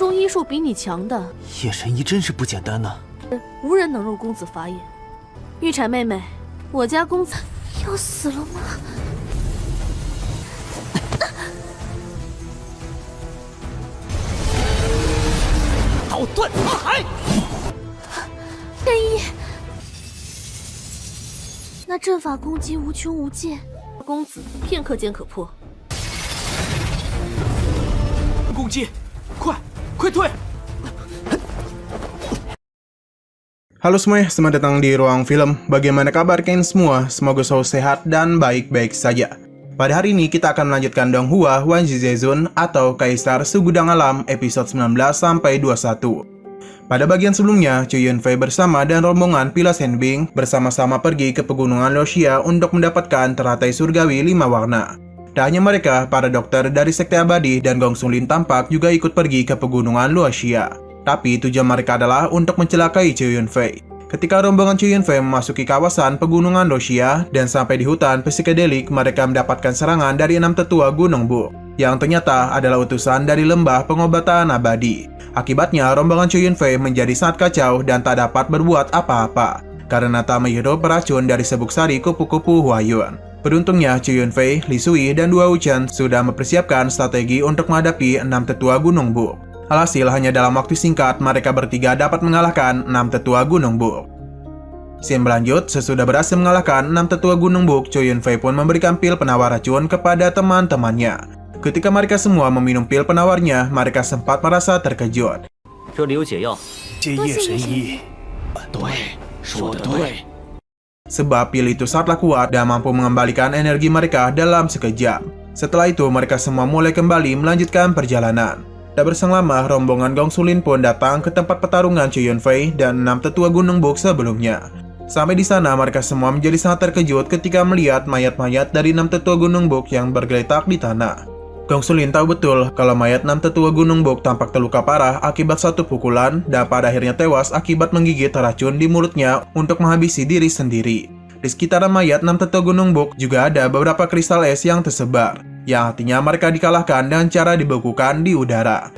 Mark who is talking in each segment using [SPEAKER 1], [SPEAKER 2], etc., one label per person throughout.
[SPEAKER 1] 中医术比你强的。
[SPEAKER 2] 叶神医真是不简单呐！
[SPEAKER 1] 无人能入公子法眼。玉婵妹妹，我家公子要死了吗？
[SPEAKER 2] 刀断法海！
[SPEAKER 1] 神医，那阵法攻击无穷无尽，公子片刻间可破。
[SPEAKER 2] 攻击，快退！
[SPEAKER 3] Halo semuanya, selamat datang di Ruang Film. Bagaimana kabar kalian semua? Semoga selalu sehat dan baik-baik saja. Pada hari ini kita akan melanjutkan Donghua Wanji Zezun atau Kaisar Segudang Alam episode 19-21. Pada bagian sebelumnya, Chu Yunfei bersama dan rombongan Pilas Henbing bersama-sama pergi ke pegunungan Luoxia untuk mendapatkan teratai surgawi 5 warna. Tak hanya mereka, para dokter dari Sekte Abadi dan Gong Sunlin tampak juga ikut pergi ke pegunungan Luoxia. Tapi tujuan mereka adalah untuk mencelakai Chu Yunfei. Ketika rombongan Chu Yunfei memasuki kawasan pegunungan Luoxia dan sampai di hutan psikedelik, mereka mendapatkan serangan dari 6 tetua Gunung Buk, yang ternyata adalah utusan dari lembah pengobatan abadi. Akibatnya, rombongan Chu Yunfei menjadi sangat kacau dan tak dapat berbuat apa-apa, karena tak menghirup racun dari sebuk sari kupu-kupu Huayun. Beruntungnya, Chu Yunfei, Li Sui, dan Dua Wuchen sudah mempersiapkan strategi untuk menghadapi 6 tetua Gunung Buk. Alhasil, hanya dalam waktu singkat, mereka bertiga dapat mengalahkan 6 tetua Gunung Buk. Scene berlanjut, sesudah berhasil mengalahkan 6 tetua Gunung Buk, Chu Yunfei pun memberikan pil penawar racun kepada teman-temannya. Ketika mereka semua meminum pil penawarnya, mereka sempat merasa terkejut. Sebab pil itu sangatlah kuat dan mampu mengembalikan energi mereka dalam sekejap. Setelah itu, mereka semua mulai kembali melanjutkan perjalanan. Tak berselang lama, rombongan Gong Sunlin pun datang ke tempat pertarungan Chu Yunfei dan 6 tetua Gunung Buk sebelumnya. Sampai di sana, mereka semua menjadi sangat terkejut ketika melihat mayat-mayat dari 6 tetua Gunung Buk yang bergeletak di tanah. Gong Sunlin tahu betul kalau mayat 6 tetua Gunung Buk tampak terluka parah akibat satu pukulan dan pada akhirnya tewas akibat menggigit racun di mulutnya untuk menghabisi diri sendiri. Di sekitaran mayat 6 tetua Gunung Buk juga ada beberapa kristal es yang tersebar, yang artinya mereka dikalahkan dengan cara dibekukan di udara.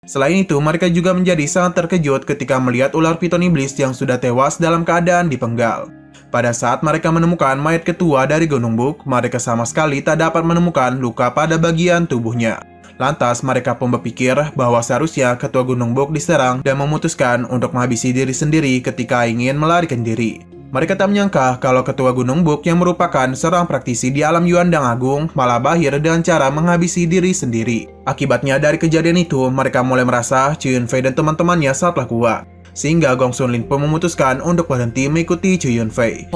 [SPEAKER 3] Selain itu, mereka juga menjadi sangat terkejut ketika melihat ular piton iblis yang sudah tewas dalam keadaan dipenggal. Pada saat mereka menemukan mayat ketua dari Gunung Buk, mereka sama sekali tak dapat menemukan luka pada bagian tubuhnya. Lantas mereka pun berpikir bahwa seharusnya ketua Gunung Buk diserang dan memutuskan untuk menghabisi diri sendiri ketika ingin melarikan diri. Mereka tak menyangka kalau ketua Gunung Buk yang merupakan seorang praktisi di alam Yuandang Agung malah berakhir dengan cara menghabisi diri sendiri. Akibatnya dari kejadian itu, mereka mulai merasa Chu Yunfei dan teman-temannya sangatlah kuat. Sehingga Gong Sunlin pun memutuskan untuk berhenti mengikuti Chu Yunfei.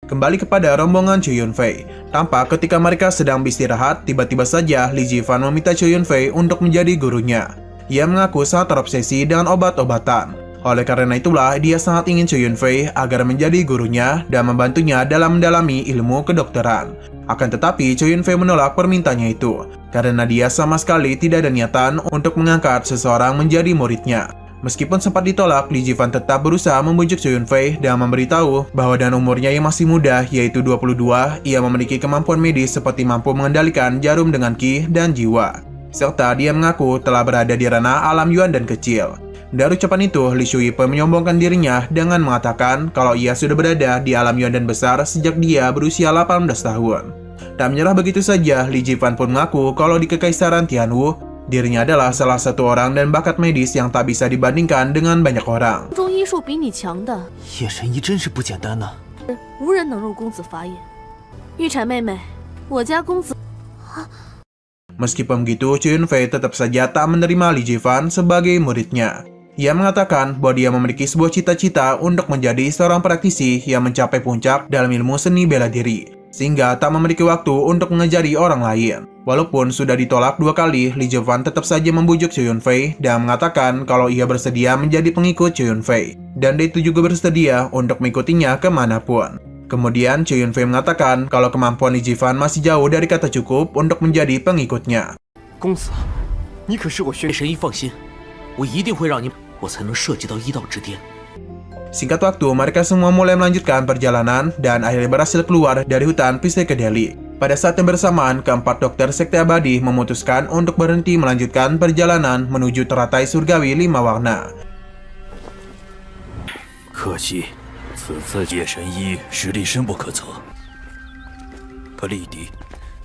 [SPEAKER 3] Kembali kepada rombongan Chu Yunfei. Tampak ketika mereka sedang beristirahat, tiba-tiba saja Li Jifan meminta Chu Yunfei untuk menjadi gurunya. Ia mengaku sangat terobsesi dengan obat-obatan. Oleh karena itulah, dia sangat ingin Chu Yunfei agar menjadi gurunya dan membantunya dalam mendalami ilmu kedokteran. Akan tetapi, Chu Yunfei menolak permintaannya itu, karena dia sama sekali tidak ada niatan untuk mengangkat seseorang menjadi muridnya. Meskipun sempat ditolak, Li Jifan tetap berusaha membujuk Chu Yunfei dan memberitahu bahwa dengan umurnya yang masih muda, yaitu 22, ia memiliki kemampuan medis seperti mampu mengendalikan jarum dengan ki dan jiwa. Serta dia mengaku telah berada di ranah alam Yuan dan kecil. Dari ucapan itu, Li Shui pun menyombongkan dirinya dengan mengatakan kalau ia sudah berada di alam Yuan dan besar sejak dia berusia 18 tahun. Tak menyerah begitu saja, Li Jifan pun mengaku kalau di Kekaisaran Tianwu, dirinya adalah salah satu orang dan bakat medis yang tak bisa dibandingkan dengan banyak orang. Meskipun begitu, Chu Yunfei tetap saja tak menerima Li Jifan sebagai muridnya. Ia mengatakan bahwa dia memiliki sebuah cita-cita untuk menjadi seorang praktisi yang mencapai puncak dalam ilmu seni bela diri, sehingga tak memiliki waktu untuk mengajari orang lain. Walaupun sudah ditolak 2 kali, Li Jifan tetap saja membujuk Chu Yunfei dan mengatakan kalau ia bersedia menjadi pengikut Chu Yunfei, dan dia itu juga bersedia untuk mengikutinya kemanapun. Kemudian Chu Yunfei mengatakan kalau kemampuan Li Jifan masih jauh dari kata cukup untuk menjadi pengikutnya. Singkat waktu, mereka semua mulai melanjutkan perjalanan dan akhirnya berhasil keluar dari hutan Psychedelic. Pada saat yang bersamaan, keempat dokter Sekte Abadi memutuskan untuk berhenti melanjutkan perjalanan menuju teratai surgawi 5 warna.
[SPEAKER 4] 可惜，此次夜神医实力深不可测。可丽迪，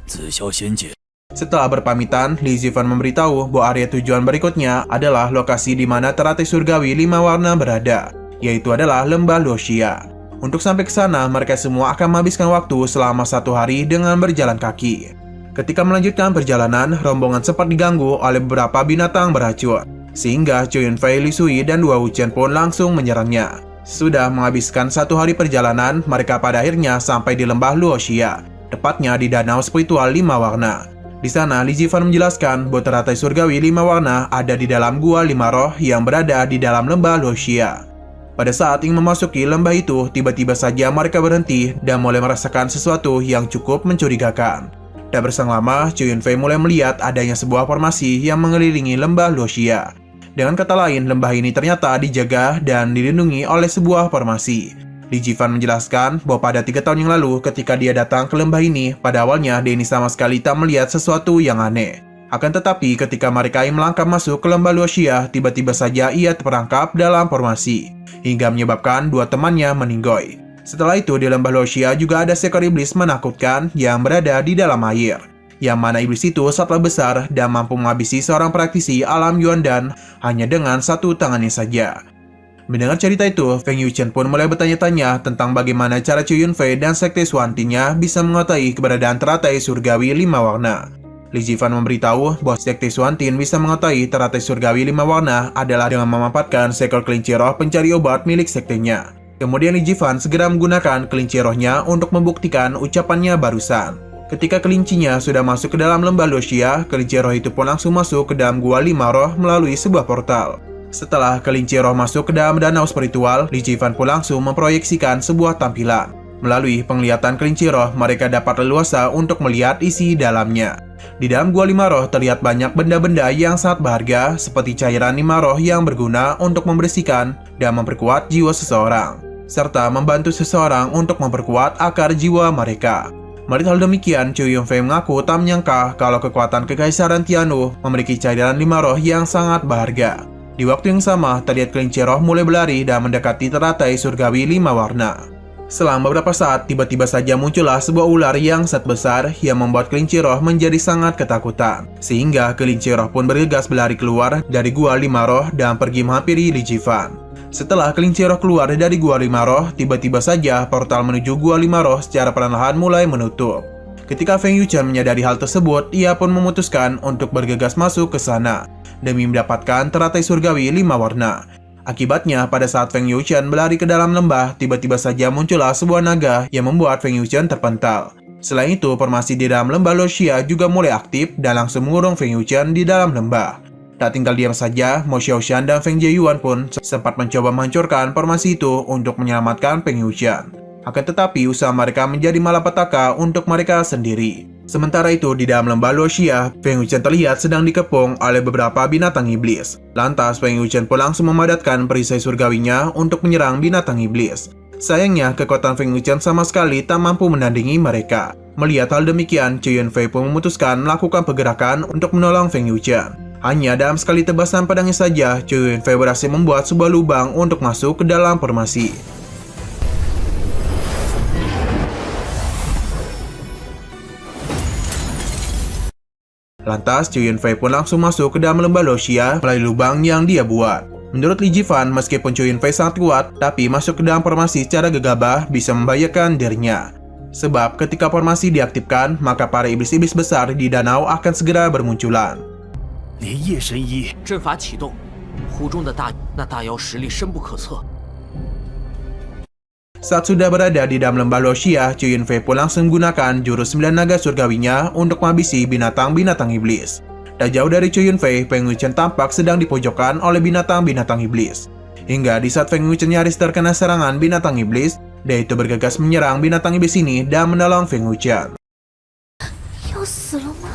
[SPEAKER 4] 紫霄仙界。
[SPEAKER 3] Setelah berpamitan, Li Zifan memberitahu bahwa area tujuan berikutnya adalah lokasi di mana teratai surgawi 5 warna berada, yaitu adalah lembah Luoxia. Untuk sampai ke sana, mereka semua akan menghabiskan waktu selama 1 hari dengan berjalan kaki. Ketika melanjutkan perjalanan, rombongan sempat diganggu oleh beberapa binatang beracun, sehingga Zhou Yunfei, Li Sui, dan Dua Wuchen pun langsung menyerangnya. Sudah menghabiskan 1 hari perjalanan, mereka pada akhirnya sampai di lembah Luoxia, tepatnya di danau spiritual 5 warna. Di sana, Li Zifan menjelaskan bahwa teratai surgawi 5 warna ada di dalam gua 5 roh yang berada di dalam lembah Luoxia. Pada saat ingin memasuki lembah itu, tiba-tiba saja mereka berhenti dan mulai merasakan sesuatu yang cukup mencurigakan. Tak berselang lama, Zhou Yunfei mulai melihat adanya sebuah formasi yang mengelilingi lembah Luoxia. Dengan kata lain, lembah ini ternyata dijaga dan dilindungi oleh sebuah formasi. Li Zifan menjelaskan bahwa pada 3 tahun yang lalu ketika dia datang ke lembah ini, pada awalnya Denny sama sekali tak melihat sesuatu yang aneh. Akan tetapi ketika mereka melangkah masuk ke lembah Luoxia, tiba-tiba saja ia terperangkap dalam formasi, hingga menyebabkan 2 temannya meninggoy. Setelah itu di lembah Luoxia juga ada seekor iblis menakutkan yang berada di dalam air, yang mana iblis itu sangatlah besar dan mampu menghabisi seorang praktisi alam Yuandan hanya dengan 1 tangannya saja. Mendengar cerita itu, Feng Yuchen pun mulai bertanya-tanya tentang bagaimana cara Zhou Yunfei dan sekte Suantinya bisa mengetahui keberadaan teratai surgawi 5 warna. Li Zifan memberitahu bahwa sekte Suantin bisa mengetahui teratai surgawi 5 warna adalah dengan memanfaatkan seekor kelinci roh pencari obat milik sektenya. Kemudian Li Zifan segera menggunakan kelinci rohnya untuk membuktikan ucapannya barusan. Ketika kelincinya sudah masuk ke dalam lembah Luoxia, kelinci roh itu pun langsung masuk ke dalam gua 5 roh melalui sebuah portal. Setelah kelinci roh masuk ke dalam danau spiritual, Li Zifan pun langsung memproyeksikan sebuah tampilan. Melalui penglihatan kelinci roh, mereka dapat leluasa untuk melihat isi dalamnya. Di dalam gua 5 roh terlihat banyak benda-benda yang sangat berharga seperti cairan 5 roh yang berguna untuk membersihkan dan memperkuat jiwa seseorang, serta membantu seseorang untuk memperkuat akar jiwa mereka. Melihat hal demikian, Zhou Yunfei mengaku tak menyangka kalau kekuatan Kekaisaran Tianwu memiliki cairan 5 roh yang sangat berharga. Di waktu yang sama, terlihat kelinci roh mulai berlari dan mendekati teratai surgawi 5 warna. Selang beberapa saat, tiba-tiba saja muncullah sebuah ular yang sangat besar yang membuat kelinci roh menjadi sangat ketakutan. Sehingga kelinci roh pun bergegas berlari keluar dari gua 5 roh dan pergi menghampiri Li Zifan. Setelah kelinci roh keluar dari gua 5 roh, tiba-tiba saja portal menuju gua 5 roh secara perlahan mulai menutup. Ketika Feng Yuchen menyadari hal tersebut, ia pun memutuskan untuk bergegas masuk ke sana demi mendapatkan teratai surgawi 5 warna. Akibatnya, pada saat Feng Yuchen berlari ke dalam lembah, tiba-tiba saja muncullah sebuah naga yang membuat Feng Yuchen terpental. Selain itu, formasi di dalam lembah Luoxia juga mulai aktif dan langsung mengurung Feng Yuchen di dalam lembah. Tak tinggal diam saja, Mo Xiaoshan dan Feng Jieyuan pun sempat mencoba menghancurkan formasi itu untuk menyelamatkan Feng Yuchen. Akan tetapi, usaha mereka menjadi malapetaka untuk mereka sendiri. Sementara itu, di dalam lembah Luoxia, Feng Yuchen terlihat sedang dikepung oleh beberapa binatang iblis. Lantas, Feng Yuchen pun langsung memadatkan perisai surgawinya untuk menyerang binatang iblis. Sayangnya, kekuatan Feng Yuchen sama sekali tak mampu menandingi mereka. Melihat hal demikian, Zhou Yunfei pun memutuskan melakukan pergerakan untuk menolong Feng Yuchen. Hanya dalam sekali tebasan pedangnya saja, Zhou Yunfei berhasil membuat sebuah lubang untuk masuk ke dalam formasi. Lantas, Zhou Yunfei pun langsung masuk ke dalam lembah Luoxia melalui lubang yang dia buat. Menurut Li Zifan, meskipun Zhou Yunfei sangat kuat, tapi masuk ke dalam formasi secara gegabah bisa membahayakan dirinya. Sebab ketika formasi diaktifkan, maka para iblis-iblis besar di danau akan segera bermunculan.
[SPEAKER 4] 连夜神医，
[SPEAKER 2] 阵法启动，湖中的那大妖实力深不可测。
[SPEAKER 3] Saat sudah berada di dalam lembah Luoxia, Zhou Yunfei pun langsung menggunakan jurus 9 naga surgawinya untuk menghabisi binatang-binatang iblis. Tak jauh dari Zhou Yunfei, Feng Yuchen tampak sedang dipojokkan oleh binatang-binatang iblis. Hingga di saat Feng Yuchen nyaris terkena serangan binatang iblis, dia itu bergegas menyerang binatang iblis ini dan menolong Feng Yuchen.
[SPEAKER 1] 要死了吗？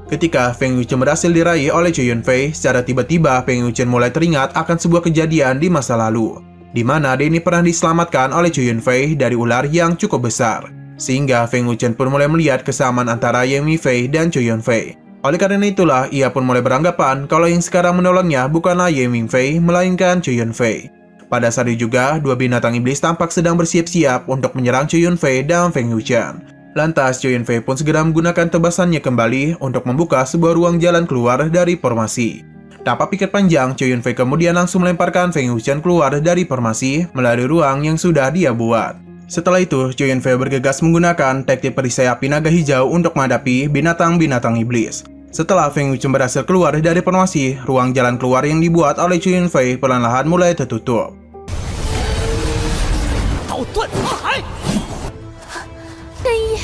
[SPEAKER 3] Ketika Feng Yuchen berhasil diraih oleh Chu Yunfei, secara tiba-tiba Feng Yuchen mulai teringat akan sebuah kejadian di masa lalu, di mana Denny pernah diselamatkan oleh Chu Yunfei dari ular yang cukup besar. Sehingga Feng Yuchen pun mulai melihat kesamaan antara Yang Mifei dan Chu Yunfei. Oleh karena itulah, ia pun mulai beranggapan kalau yang sekarang menolongnya bukanlah Yang Mifei, melainkan Chu Yunfei. Pada saat itu juga, dua binatang iblis tampak sedang bersiap-siap untuk menyerang Chu Yunfei dan Feng Yuchen. Lantas, Chu Yunfei pun segera menggunakan tebasannya kembali untuk membuka sebuah ruang jalan keluar dari formasi. Tanpa pikir panjang, Chu Yunfei kemudian langsung melemparkan Feng Yuchen keluar dari formasi melalui ruang yang sudah dia buat. Setelah itu, Chu Yunfei bergegas menggunakan teknik perisai api naga hijau untuk menghadapi binatang-binatang iblis. Setelah Feng Yuchen berhasil keluar dari formasi, ruang jalan keluar yang dibuat oleh Chu Yunfei perlahan-lahan mulai tertutup.
[SPEAKER 2] 刀断法海。
[SPEAKER 1] 天一，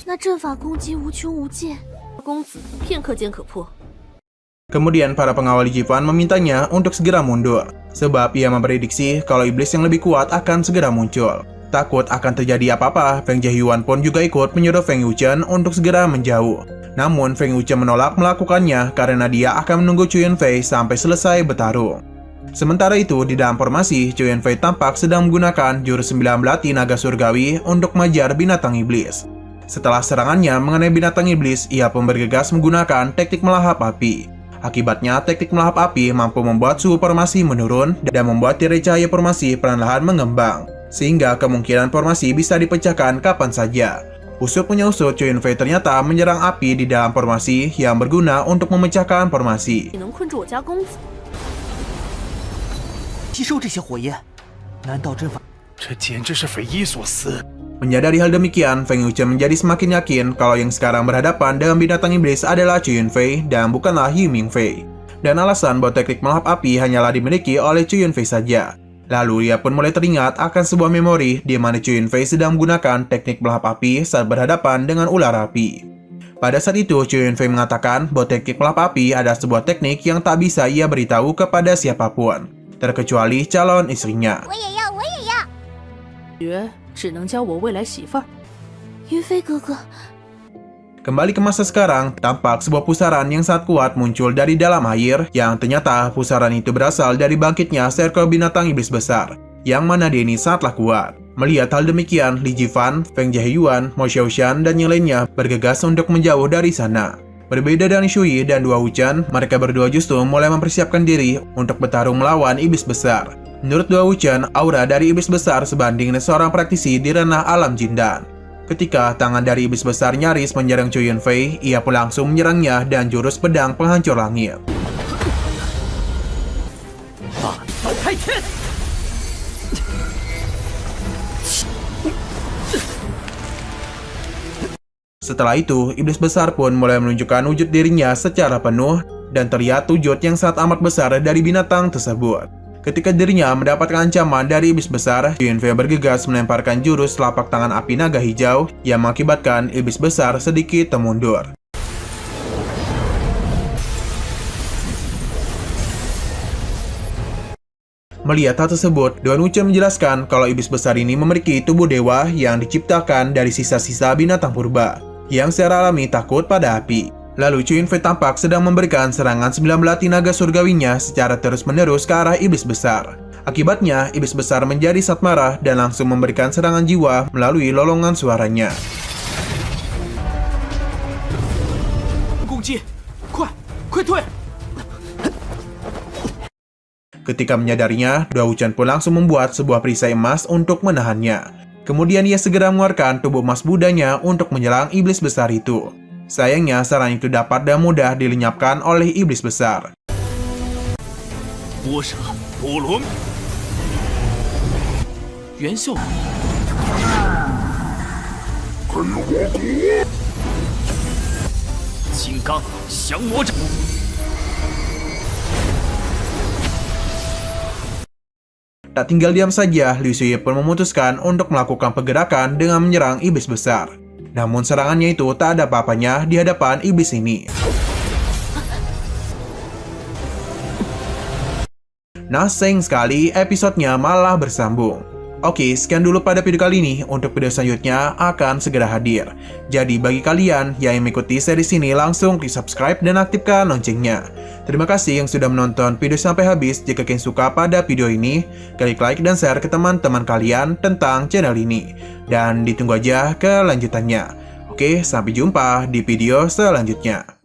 [SPEAKER 1] 那阵法攻击无穷无尽，公子片刻间可破。
[SPEAKER 3] Kemudian para pengawal Jifan memintanya untuk segera mundur, sebab ia memprediksi kalau iblis yang lebih kuat akan segera muncul. Takut akan terjadi apa-apa, Feng Jieyuan pun juga ikut menyuruh Feng Yuchen untuk segera menjauh. Namun Feng Yuchen menolak melakukannya karena dia akan menunggu Chu Yunfei sampai selesai bertarung. Sementara itu, di dalam formasi, Chu Yunfei tampak sedang menggunakan jurus 9 belati naga surgawi untuk mengejar binatang iblis. Setelah serangannya mengenai binatang iblis, ia pun bergegas menggunakan teknik melahap api. Akibatnya, teknik melahap api mampu membuat suhu formasi menurun dan membuat tirai cahaya formasi perlahan mengembang, sehingga kemungkinan formasi bisa dipecahkan kapan saja. Usut punya usut, Chu Yunfei ternyata menyerang api di dalam formasi yang berguna untuk memecahkan formasi.
[SPEAKER 1] 你能困住我家公子？
[SPEAKER 2] 吸收这些火焰，难道阵法？
[SPEAKER 5] 这简直是匪夷所思！
[SPEAKER 3] Menyadari hal demikian, Feng Yuchen menjadi semakin yakin kalau yang sekarang berhadapan dengan binatang iblis adalah Chu Yunfei dan bukanlah Yu Mingfei. Dan alasan bahwa teknik melahap api hanyalah dimiliki oleh Chu Yunfei saja. Lalu ia pun mulai teringat akan sebuah memori di mana Chu Yunfei sedang menggunakan teknik melahap api saat berhadapan dengan ular api. Pada saat itu, Chu Yunfei mengatakan bahwa teknik melahap api adalah sebuah teknik yang tak bisa ia beritahu kepada siapapun, terkecuali calon istrinya.
[SPEAKER 1] 绝只能教我未来媳妇儿。云飞哥哥，
[SPEAKER 3] Kembali ke masa sekarang, tampak sebuah pusaran yang sangat kuat muncul dari dalam air, yang ternyata pusaran itu berasal dari bangkitnya seekor binatang iblis besar, yang mana dia ini sangatlah kuat. Melihat hal demikian, Li Jifan, Feng Jieyuan, Mo Xiaoshan, dan yang lainnya bergegas untuk menjauh dari sana. Berbeda dari Shui dan Dua Wuchen, mereka berdua justru mulai mempersiapkan diri untuk bertarung melawan iblis besar. Menurut Dua Wuchen, aura dari iblis besar sebanding dengan seorang praktisi di ranah alam jindan. Ketika tangan dari iblis besar nyaris menyerang Chu Yunfei, ia pun langsung menyerangnya dan jurus pedang penghancur langit. Setelah itu, iblis besar pun mulai menunjukkan wujud dirinya secara penuh dan terlihat wujud yang sangat amat besar dari binatang tersebut. Ketika dirinya mendapatkan ancaman dari iblis besar, Chu Yunfei bergegas melemparkan jurus telapak tangan api naga hijau yang mengakibatkan iblis besar sedikit termundur. Melihat hal tersebut, Duan Wuchen menjelaskan kalau iblis besar ini memiliki tubuh dewa yang diciptakan dari sisa-sisa binatang purba, yang secara alami takut pada api. Lalu Chu Yunfei tampak sedang memberikan serangan 9 belati naga surgawinya secara terus-menerus ke arah iblis besar. Akibatnya, iblis besar menjadi sangat marah dan langsung memberikan serangan jiwa melalui lolongan suaranya.
[SPEAKER 2] 攻击，快退！
[SPEAKER 3] Ketika menyadarinya, Dua Wuchen pun langsung membuat sebuah perisai emas untuk menahannya. Kemudian ia segera mengeluarkan tubuh emas Budanya untuk menyerang iblis besar itu. Sayangnya, serangan itu dapat dan mudah dilenyapkan oleh iblis besar.
[SPEAKER 4] 波蛇波轮，
[SPEAKER 2] 元秀，
[SPEAKER 4] 金刚降魔掌。
[SPEAKER 3] Tak tinggal diam saja, Liu Shuye pun memutuskan untuk melakukan pergerakan dengan menyerang iblis besar. Namun serangannya itu tak ada apa-apanya di hadapan iblis ini. Nah, sayang sekali episodenya malah bersambung. Oke, sekian dulu pada video kali ini. Untuk video selanjutnya akan segera hadir. Jadi bagi kalian yang mengikuti series ini, langsung klik subscribe dan aktifkan loncengnya. Terima kasih yang sudah menonton video sampai habis. Jika kalian suka pada video ini, klik like dan share ke teman-teman kalian tentang channel ini. Dan ditunggu aja kelanjutannya. Oke, sampai jumpa di video selanjutnya.